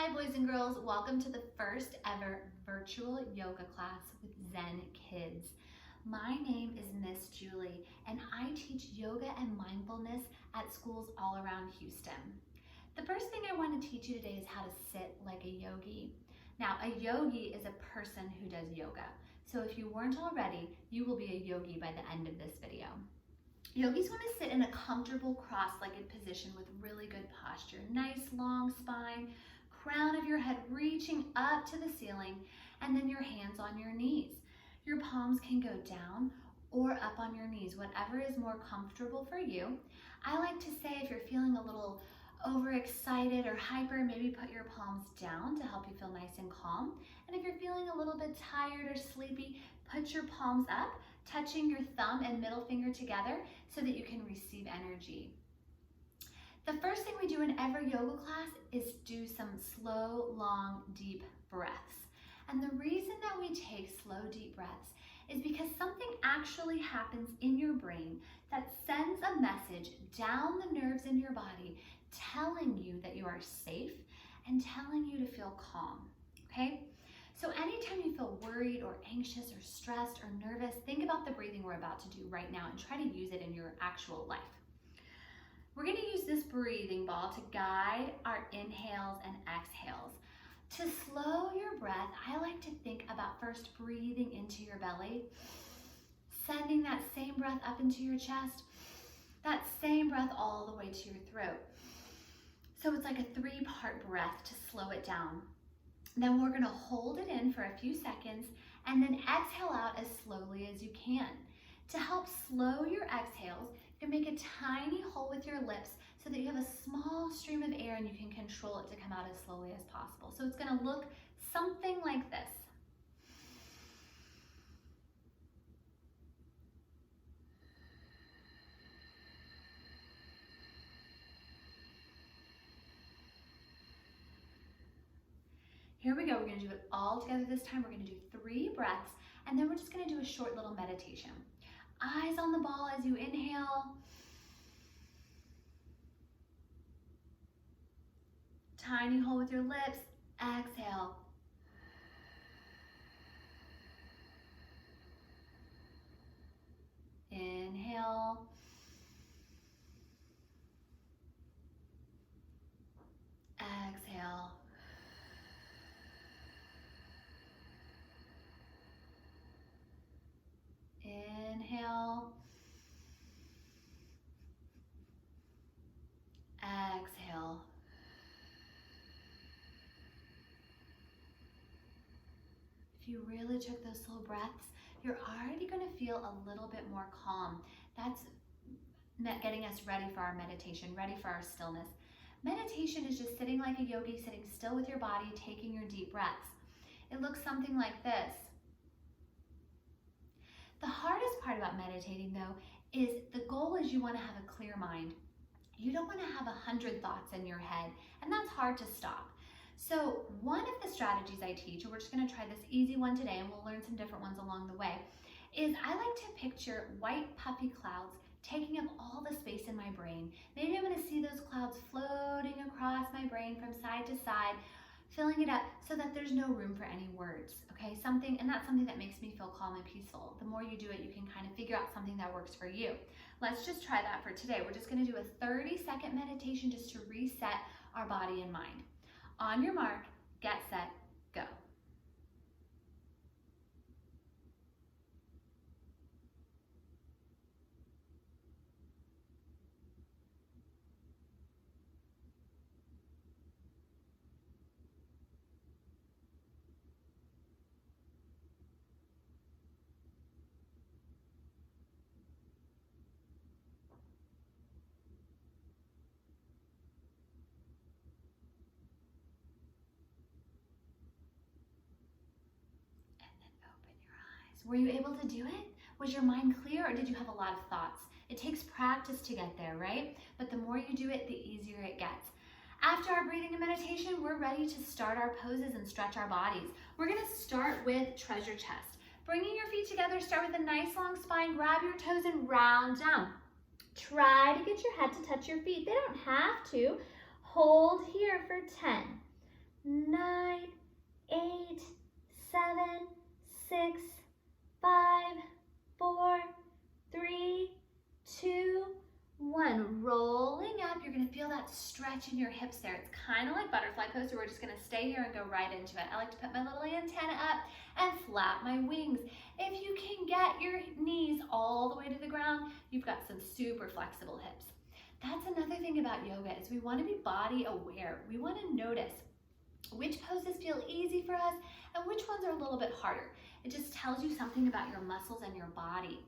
Hi boys and girls, welcome to the first ever virtual yoga class with Zen Kidz. My name is Miss Julie and I teach yoga and mindfulness at schools all around Houston. The first thing I want to teach you today is how to sit like a yogi. Now a yogi is a person who does yoga. So if you weren't already, you will be a yogi by the end of this video. Yogis want to sit in a comfortable cross-legged position with really good posture. Nice long spine, crown of your head reaching up to the ceiling, and then your hands on your knees. Your palms can go down or up on your knees, whatever is more comfortable for you. I like to say if you're feeling a little overexcited or hyper, maybe put your palms down to help you feel nice and calm. And if you're feeling a little bit tired or sleepy, put your palms up, touching your thumb and middle finger together so that you can receive energy. The first thing we do in every yoga class is do some slow, long, deep breaths. And the reason that we take slow, deep breaths is because something actually happens in your brain that sends a message down the nerves in your body telling you that you are safe and telling you to feel calm, okay? So anytime you feel worried or anxious or stressed or nervous, think about the breathing we're about to do right now and try to use it in your actual life. We're going to use this breathing ball to guide our inhales and exhales. To slow your breath, I like to think about first breathing into your belly, sending that same breath up into your chest, that same breath all the way to your throat. So it's like a 3-part breath to slow it down. Then we're going to hold it in for a few seconds and then exhale out as slowly as you can. To help slow your exhales, you can make a tiny hole with your lips so that you have a small stream of air and you can control it to come out as slowly as possible. So it's going to look something like this. Here we go, we're going to do it all together this time. We're going to do 3 breaths and then we're just going to do a short little meditation. Eyes on the ball as you inhale. Tiny hole with your lips, exhale. Inhale. Exhale. Inhale. Exhale. If you really took those slow breaths, you're already going to feel a little bit more calm. That's getting us ready for our meditation, ready for our stillness. Meditation is just sitting like a yogi, sitting still with your body, taking your deep breaths. It looks something like this. The hardest part about meditating though is the goal is you want to have a clear mind. You don't want to have 100 thoughts in your head, and that's hard to stop. So one of the strategies I teach, and we're just going to try this easy one today and we'll learn some different ones along the way, is I like to picture white puffy clouds taking up all the space in my brain. Maybe I'm going to see those clouds floating across my brain from side to side, filling it up so that there's no room for any words, okay? And that's something that makes me feel calm and peaceful. The more you do it, you can kind of figure out something that works for you. Let's just try that for today. We're just going to do a 30-second meditation just to reset our body and mind. On your mark, get set, go. Were you able to do it? Was your mind clear or did you have a lot of thoughts? It takes practice to get there, right? But the more you do it, the easier it gets. After our breathing and meditation, we're ready to start our poses and stretch our bodies. We're gonna start with treasure chest. Bringing your feet together, start with a nice long spine, grab your toes and round down. Try to get your head to touch your feet. They don't have to. Hold here for 10, 9, 8, 7, 6, 5, 4, 3, 2, 1. Rolling up, you're gonna feel that stretch in your hips there. It's kind of like butterfly pose, so we're just gonna stay here and go right into it. I like to put my little antenna up and flap my wings. If you can get your knees all the way to the ground, you've got some super flexible hips. That's another thing about yoga is we wanna be body aware. We wanna notice which poses feel easy for us and which ones are a little bit harder. It just tells you something about your muscles and your body.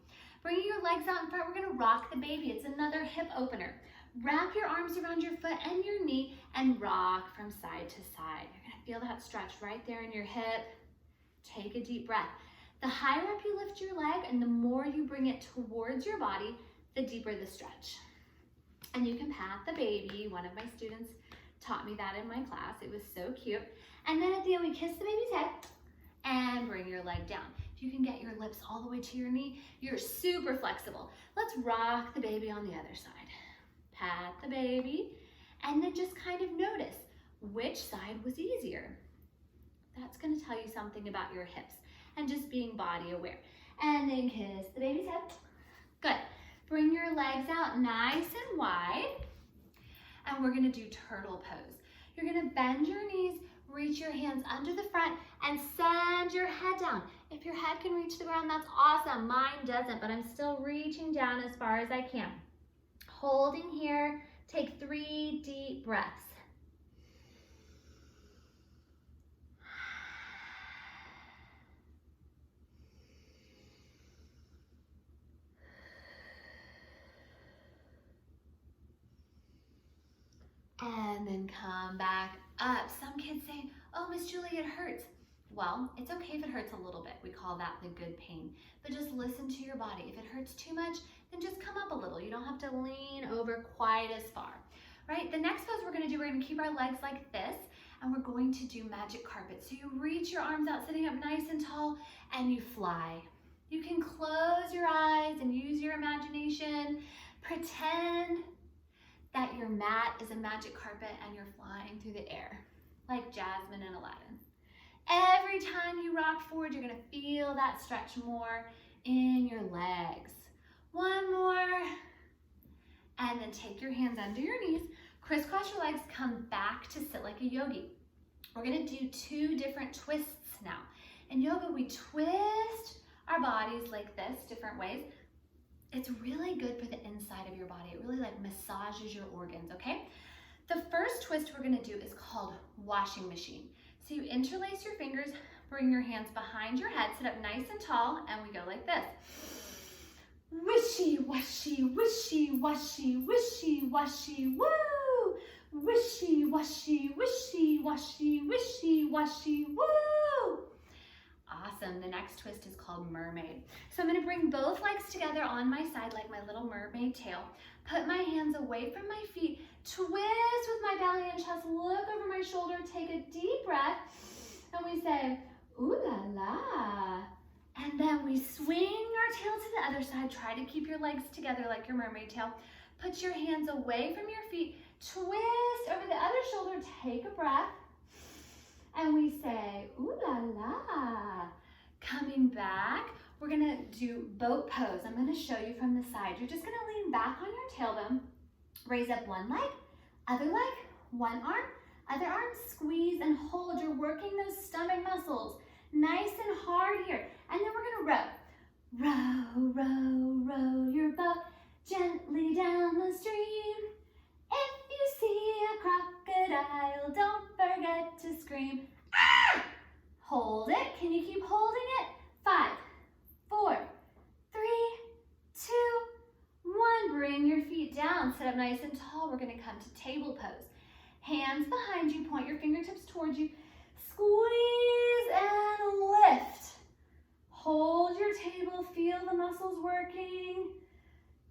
Bringing your legs out in front, we're gonna rock the baby. It's another hip opener. Wrap your arms around your foot and your knee and rock from side to side. You're gonna feel that stretch right there in your hip. Take a deep breath. The higher up you lift your leg and the more you bring it towards your body, the deeper the stretch. And you can pat the baby. One of my students taught me that in my class. It was so cute. And then at the end, we kiss the baby's head and bring your leg down. If you can get your lips all the way to your knee, you're super flexible. Let's rock the baby on the other side. Pat the baby, and then just kind of notice which side was easier. That's gonna tell you something about your hips and just being body aware. And then kiss the baby's head. Good. Bring your legs out nice and wide. And we're gonna do turtle pose. You're gonna bend your knees, reach your hands under the front, and send your head down. If your head can reach the ground, that's awesome. Mine doesn't, but I'm still reaching down as far as I can. Holding here, take 3 deep breaths. And then come back up. Some kids say, oh, Miss Julie, it hurts. Well, it's okay if it hurts a little bit. We call that the good pain. But just listen to your body. If it hurts too much, then just come up a little. You don't have to lean over quite as far, right? The next pose we're gonna do, we're gonna keep our legs like this, and we're going to do magic carpet. So you reach your arms out, sitting up nice and tall, and you fly. You can close your eyes and use your imagination. Pretend that your mat is a magic carpet and you're flying through the air, like Jasmine and Aladdin. Every time you rock forward, you're gonna feel that stretch more in your legs. One more. And then take your hands under your knees, crisscross your legs, come back to sit like a yogi. We're gonna do 2 different twists now. In yoga, we twist our bodies like this, different ways. It's really good for the inside of your body. It really like massages your organs, okay? The first twist we're gonna do is called washing machine. So you interlace your fingers, bring your hands behind your head, sit up nice and tall, and we go like this. Wishy, washy, wishy, washy, wishy, washy, woo! Wishy, washy, wishy, washy, wishy, washy, woo! Awesome. The next twist is called mermaid. So I'm going to bring both legs together on my side like my little mermaid tail. Put my hands away from my feet. Twist with my belly and chest. Look over my shoulder. Take a deep breath. And we say, ooh la la. And then we swing our tail to the other side. Try to keep your legs together like your mermaid tail. Put your hands away from your feet. Twist over the other shoulder. Take a breath. And we say, ooh la la. Coming back, we're gonna do boat pose. I'm gonna show you from the side. You're just gonna lean back on your tailbone, raise up one leg, other leg, one arm, other arm, squeeze and hold. You're working those stomach muscles. Nice and hard here. And then we're gonna row. Row, row, row your boat gently down the stream. If you see a crocodile, don't forget to scream. Ah! Hold it. Can you keep holding it? 5, 4, 3, 2, 1. Bring your feet down. Sit up nice and tall. We're going to come to table pose. Hands behind you. Point your fingertips towards you. Squeeze and lift. Hold your table. Feel the muscles working.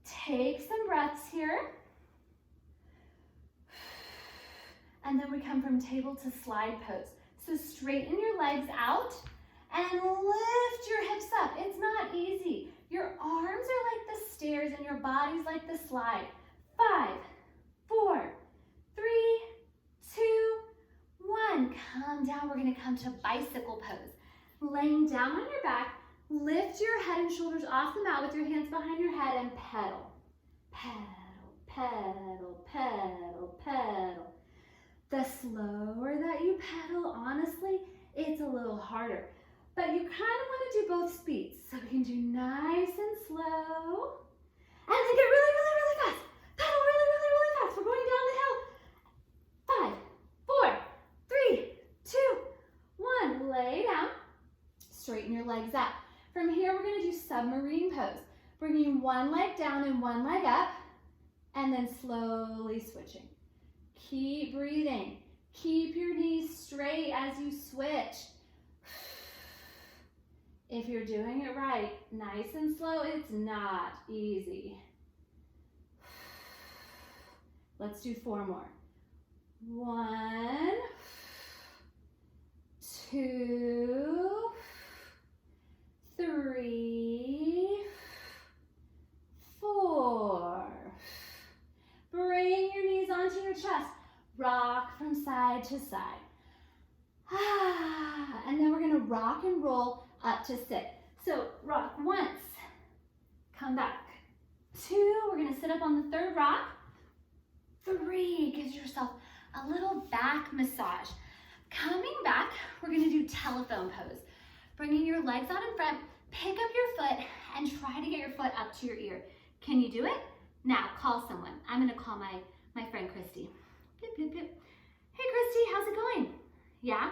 Take some breaths here. And then we come from table to slide pose. So straighten your legs out and lift your hips up. It's not easy. Your arms are like the stairs and your body's like the slide. 5, 4, 3, 2, 1. one, come down. We're gonna come to bicycle pose. Laying down on your back, lift your head and shoulders off the mat with your hands behind your head and pedal. Pedal, pedal, pedal, pedal. The slower that you pedal, honestly, it's a little harder. But you kind of want to do both speeds. So we can do nice and slow. And then get really, really, really fast. Pedal really, really, really fast. We're going down the hill. 5, 4, 3, 2, 1. Lay down. Straighten your legs up. From here, we're going to do submarine pose. Bringing one leg down and one leg up. And then slowly switching. Keep breathing. Keep your knees straight as you switch. If you're doing it right, nice and slow, it's not easy. Let's do 4 more. 1, 2, 3, 4. Bring your knees onto your chest. Rock from side to side. And then we're going to rock and roll up to sit. So rock once, come back. 2, we're going to sit up on the 3rd rock. 3, gives yourself a little back massage. Coming back, we're going to do telephone pose. Bringing your legs out in front, pick up your foot and try to get your foot up to your ear. Can you do it? Now call someone. I'm going to call my friend Christy. Blip, blip, blip. Hey Christy, how's it going? Yeah?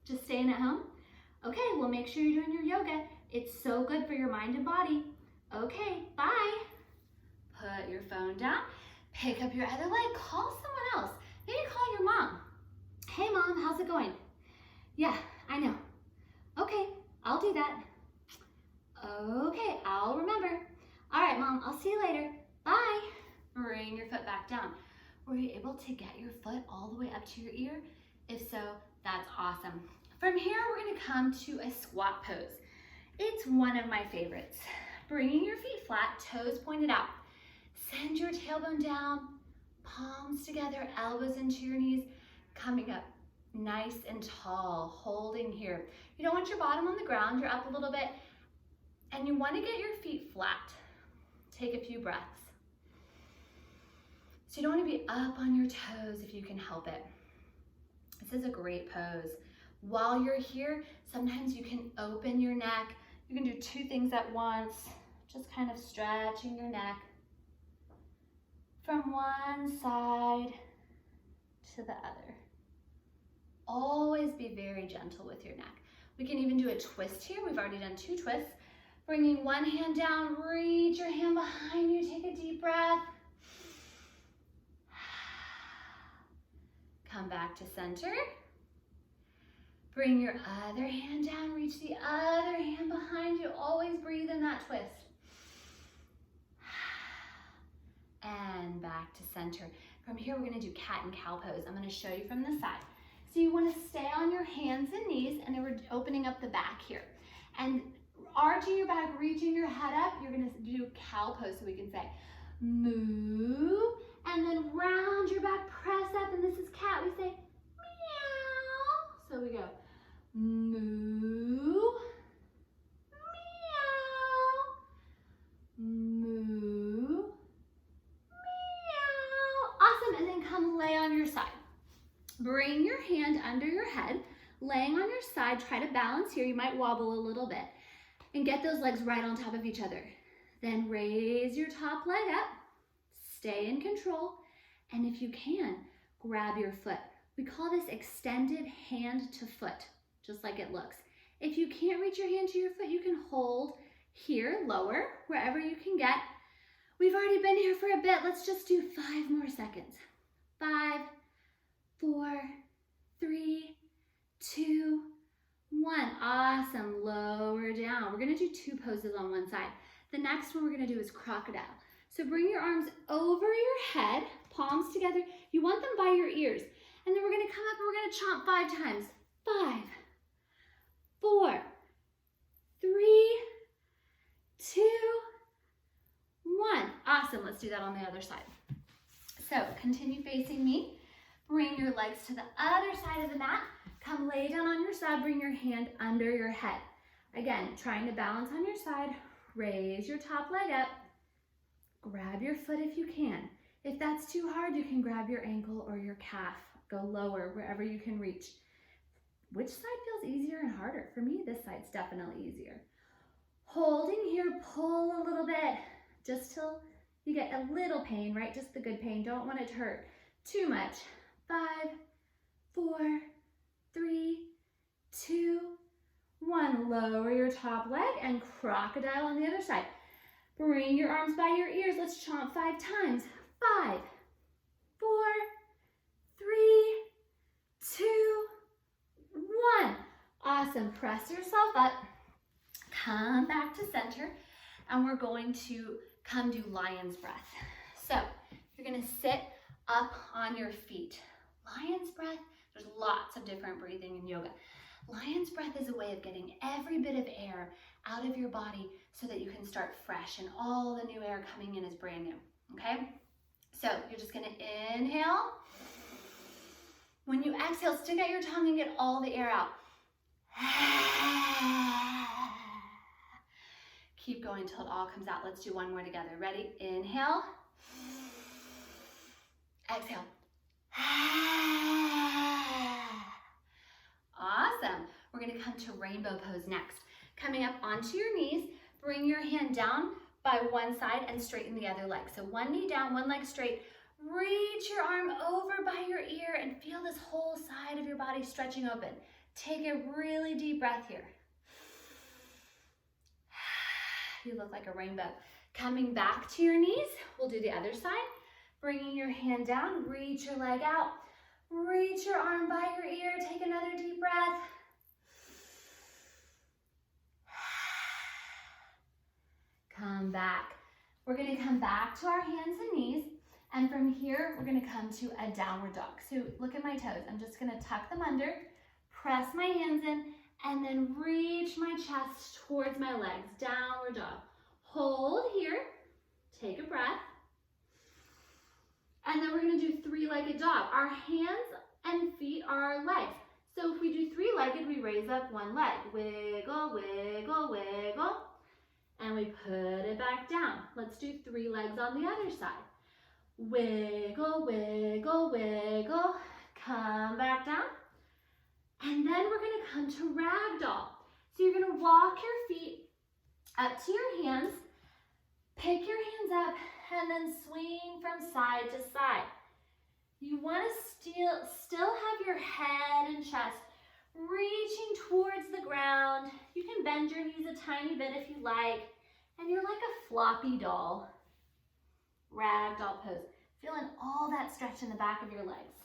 Just staying at home? Okay, well make sure you're doing your yoga. It's so good for your mind and body. Okay, bye. Put your phone down, pick up your other leg, call someone else. Maybe call your mom. Hey mom, how's it going? Yeah, I know. Okay, I'll do that. Okay, I'll remember. All right, mom, I'll see you later. Bye. Bring your foot back down. Were you able to get your foot all the way up to your ear? If so, that's awesome. From here, we're gonna come to a squat pose. It's one of my favorites. Bringing your feet flat, toes pointed out. Send your tailbone down, palms together, elbows into your knees, coming up nice and tall, holding here. You don't want your bottom on the ground, you're up a little bit, and you wanna get your feet flat. Take a few breaths. So you don't want to be up on your toes if you can help it. This is a great pose. While you're here, sometimes you can open your neck. You can do 2 things at once, just kind of stretching your neck from one side to the other. Always be very gentle with your neck. We can even do a twist here. We've already done 2 twists. Bringing one hand down, reach your hand behind you, take a deep breath. Come back to center. Bring your other hand down, reach the other hand behind you. Always breathe in that twist. And back to center. From here, we're gonna do cat and cow pose. I'm gonna show you from the side. So you wanna stay on your hands and knees, and then we're opening up the back here. And arching your back, reaching your head up, you're gonna do cow pose, so we can say moo, and then round your back, press up, and this is cat. We say meow. So we go moo, meow, moo, meow. Awesome, and then come lay on your side. Bring your hand under your head, laying on your side. Try to balance here. You might wobble a little bit. And get those legs right on top of each other. Then raise your top leg up, stay in control, and if you can, grab your foot. We call this extended hand to foot, just like it looks. If you can't reach your hand to your foot, you can hold here, lower, wherever you can get. We've already been here for a bit. Let's just do 5 more seconds. 5, 4, 3, 2, 1. Awesome. Lower down. We're going to do 2 poses on one side. The next one we're going to do is crocodile. So bring your arms over your head, palms together. You want them by your ears. And then we're going to come up and we're going to chomp 5 times. 5, 4, 3, 2, 1. Awesome. Let's do that on the other side. So continue facing me. Bring your legs to the other side of the mat. Come lay down on your side, bring your hand under your head. Again, trying to balance on your side, raise your top leg up, grab your foot if you can. If that's too hard, you can grab your ankle or your calf. Go lower, wherever you can reach. Which side feels easier and harder? For me, this side's definitely easier. Holding here, pull a little bit, just till you get a little pain, right? Just the good pain, don't want it to hurt too much. 5, 4, 3, 2, 1. Lower your top leg and crocodile on the other side. Bring your arms by your ears. Let's chomp 5 times. 5, 4, 3, 2, 1. Awesome. Press yourself up. Come back to center. And we're going to come do lion's breath. So you're going to sit up on your feet. Lion's breath, there's lots of different breathing in yoga. Lion's breath is a way of getting every bit of air out of your body so that you can start fresh and all the new air coming in is brand new, okay? So you're just gonna inhale. When you exhale, stick out your tongue and get all the air out. Keep going till it all comes out. Let's do one more together. Ready? Inhale. Exhale. Awesome. We're going to come to rainbow pose next. Coming up onto your knees, bring your hand down by one side and straighten the other leg. So one knee down, one leg straight. Reach your arm over by your ear and feel this whole side of your body stretching open. Take a really deep breath here. You look like a rainbow. Coming back to your knees, we'll do the other side. Bringing your hand down, reach your leg out. Reach your arm by your ear. Take another deep breath. Come back. We're going to come back to our hands and knees. And from here, we're going to come to a downward dog. So look at my toes. I'm just going to tuck them under, press my hands in, and then reach my chest towards my legs. Downward dog. Hold here. Take a breath. And then we're going to do three-legged dog. Our hands and feet are our legs. So if we do three-legged, we raise up one leg. Wiggle, wiggle, wiggle. And we put it back down. Let's do 3 legs on the other side. Wiggle, wiggle, wiggle. Come back down. And then we're going to come to ragdoll. So you're going to walk your feet up to your hands. Pick your hands up and then swing from side to side. You want to still have your head and chest reaching towards the ground. You can bend your knees a tiny bit if you like. And you're like a floppy doll. Ragdoll pose. Feeling all that stretch in the back of your legs.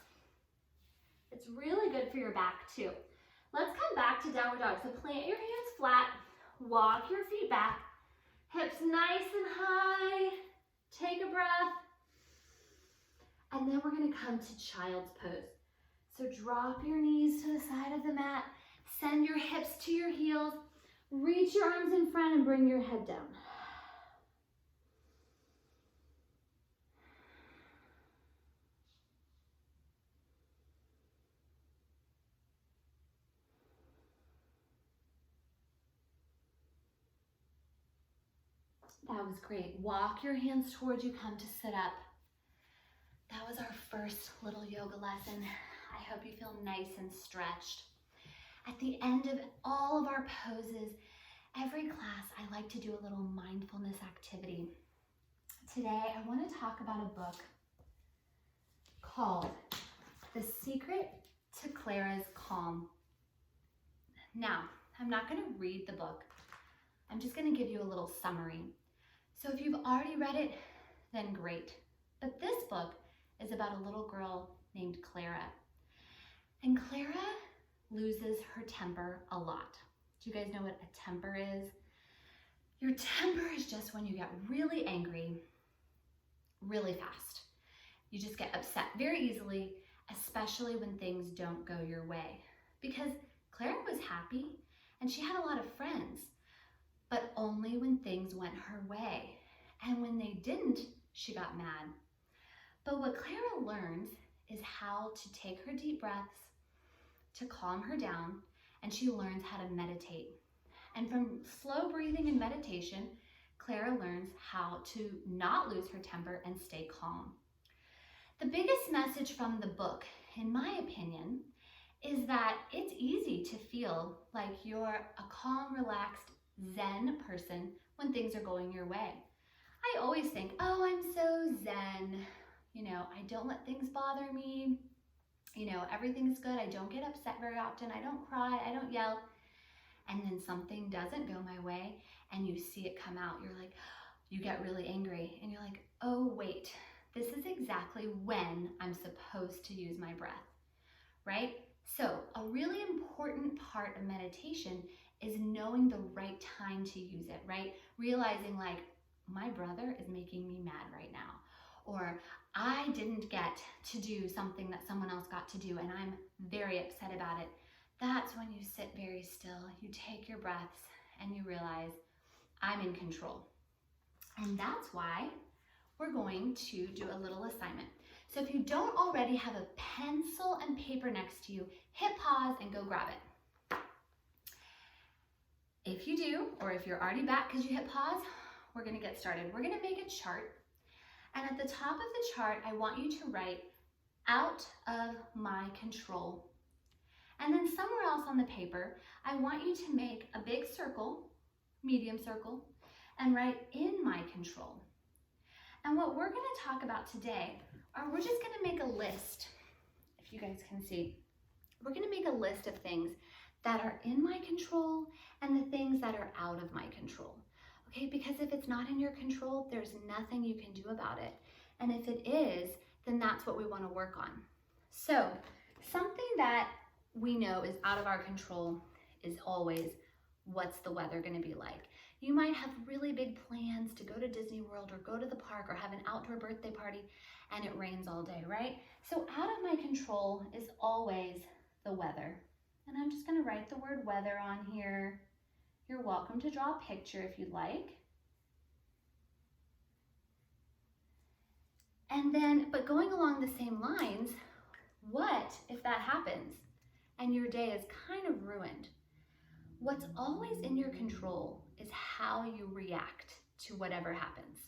It's really good for your back too. Let's come back to downward dog. So plant your hands flat. Walk your feet back. Hips nice and high. Take a breath. And then we're going to come to child's pose. So drop your knees to the side of the mat. Send your hips to your heels. Reach your arms in front and bring your head down. That was great. Walk your hands towards you, come to sit up. That was our first little yoga lesson. I hope you feel nice and stretched. At the end of all of our poses, every class, I like to do a little mindfulness activity. Today, I want to talk about a book called The Secret to Clara's Calm. Now, I'm not going to read the book. I'm just going to give you a little summary. So if you've already read it, then great. But this book is about a little girl named Clara. And Clara loses her temper a lot. Do you guys know what a temper is? Your temper is just when you get really angry, really fast. You just get upset very easily, especially when things don't go your way. Because Clara was happy and she had a lot of friends, but only when things went her way. And when they didn't, she got mad. But what Clara learned is how to take her deep breaths, to calm her down, and she learns how to meditate. And from slow breathing and meditation, Clara learns how to not lose her temper and stay calm. The biggest message from the book, in my opinion, is that it's easy to feel like you're a calm, relaxed, Zen person when things are going your way. I always think, oh, I'm so Zen. I don't let things bother me. Everything's good. I don't get upset very often. I don't cry. I don't yell. And then something doesn't go my way and you see it come out. You're like, you get really angry and you're like, oh, wait, this is exactly when I'm supposed to use my breath, right? So a really important part of meditation is knowing the right time to use it, right? Realizing like, my brother is making me mad right now, or I didn't get to do something that someone else got to do and I'm very upset about it. That's when you sit very still, you take your breaths and you realize I'm in control. And that's why we're going to do a little assignment. So if you don't already have a pencil and paper next to you, hit pause and go grab it. If you do, or if you're already back because you hit pause, we're gonna get started. We're gonna make a chart. And at the top of the chart, I want you to write out of my control. And then somewhere else on the paper, I want you to make a big circle, medium circle, and write in my control. And what we're gonna talk about today we're just gonna make a list, if you guys can see. We're gonna make a list of things that are in my control and the things that are out of my control, okay? Because if it's not in your control, there's nothing you can do about it. And if it is, then that's what we wanna work on. So something that we know is out of our control is always, what's the weather gonna be like? You might have really big plans to go to Disney World or go to the park or have an outdoor birthday party and it rains all day, right? So out of my control is always the weather. And I'm just gonna write the word weather on here. You're welcome to draw a picture if you'd like. And then, but going along the same lines, what if that happens and your day is kind of ruined? What's always in your control is how you react to whatever happens.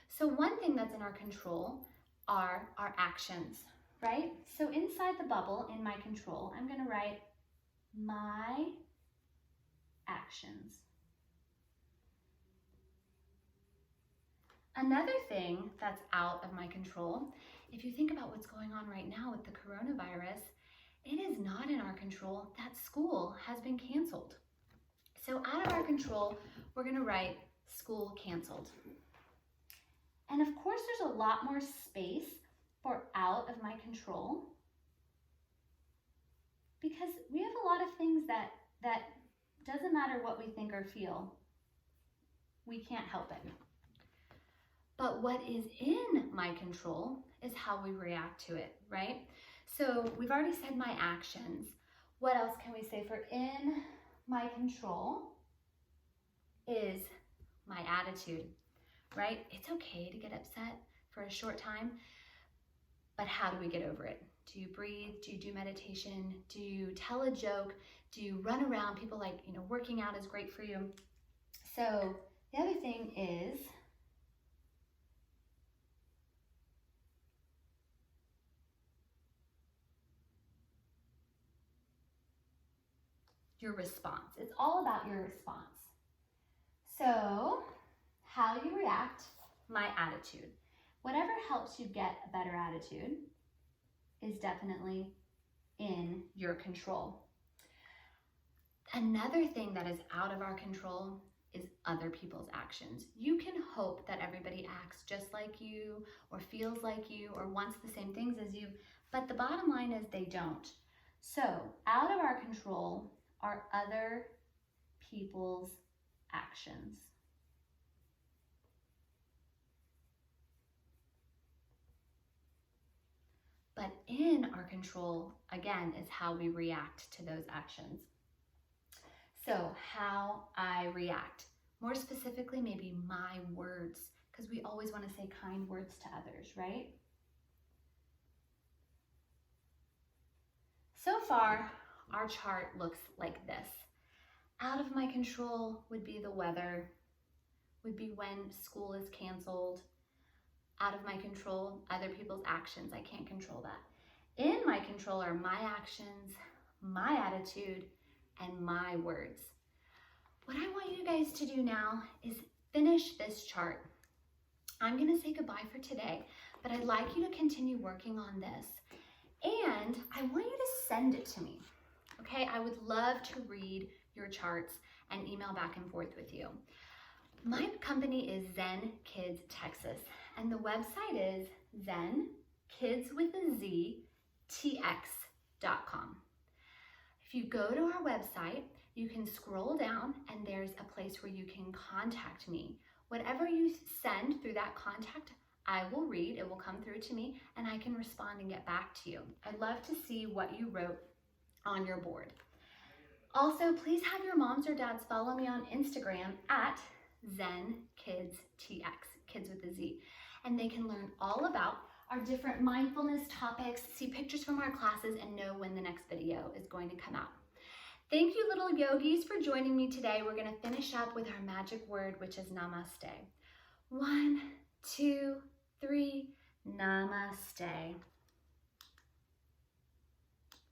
So one thing that's in our control are our actions, right? So inside the bubble, in my control, I'm gonna write my actions. Another thing that's out of my control, if you think about what's going on right now with the coronavirus, it is not in our control that school has been canceled. So out of our control, we're gonna write school canceled. And of course, there's a lot more space for out of my control because we have a lot of things that doesn't matter what we think or feel, we can't help it. But what is in my control is how we react to it, right? So we've already said my actions. What else can we say for in my control is my attitude, right? It's okay to get upset for a short time, but how do we get over it? Do you breathe? Do you do meditation? Do you tell a joke? Do you run around? People like, working out is great for you. So the other thing is your response. It's all about your response. So how you react, my attitude. Whatever helps you get a better attitude is definitely in your control. Another thing that is out of our control is other people's actions. You can hope that everybody acts just like you or feels like you or wants the same things as you, but the bottom line is they don't. So out of our control are other people's actions. But in our control, again, is how we react to those actions. So how I react, more specifically, maybe my words, because we always want to say kind words to others, right? So far, our chart looks like this. Out of my control would be the weather, would be when school is canceled. Out of my control, other people's actions. I can't control that. In my control are my actions, my attitude, and my words. What I want you guys to do now is finish this chart. I'm gonna say goodbye for today, but I'd like you to continue working on this. And I want you to send it to me, okay? I would love to read your charts and email back and forth with you. My company is Zen Kidz Texas, and the website is Zen Kidz with a Z, TX.com. If you go to our website, you can scroll down and there's a place where you can contact me. Whatever you send through that contact, I will read, it will come through to me, and I can respond and get back to you. I'd love to see what you wrote on your board. Also, please have your moms or dads follow me on Instagram at Zen Kidz TX, Kids with a Z, and they can learn all about our different mindfulness topics, see pictures from our classes, and know when the next video is going to come out. Thank you, little yogis, for joining me today. We're going to finish up with our magic word, which is namaste. 1, 2, 3, namaste.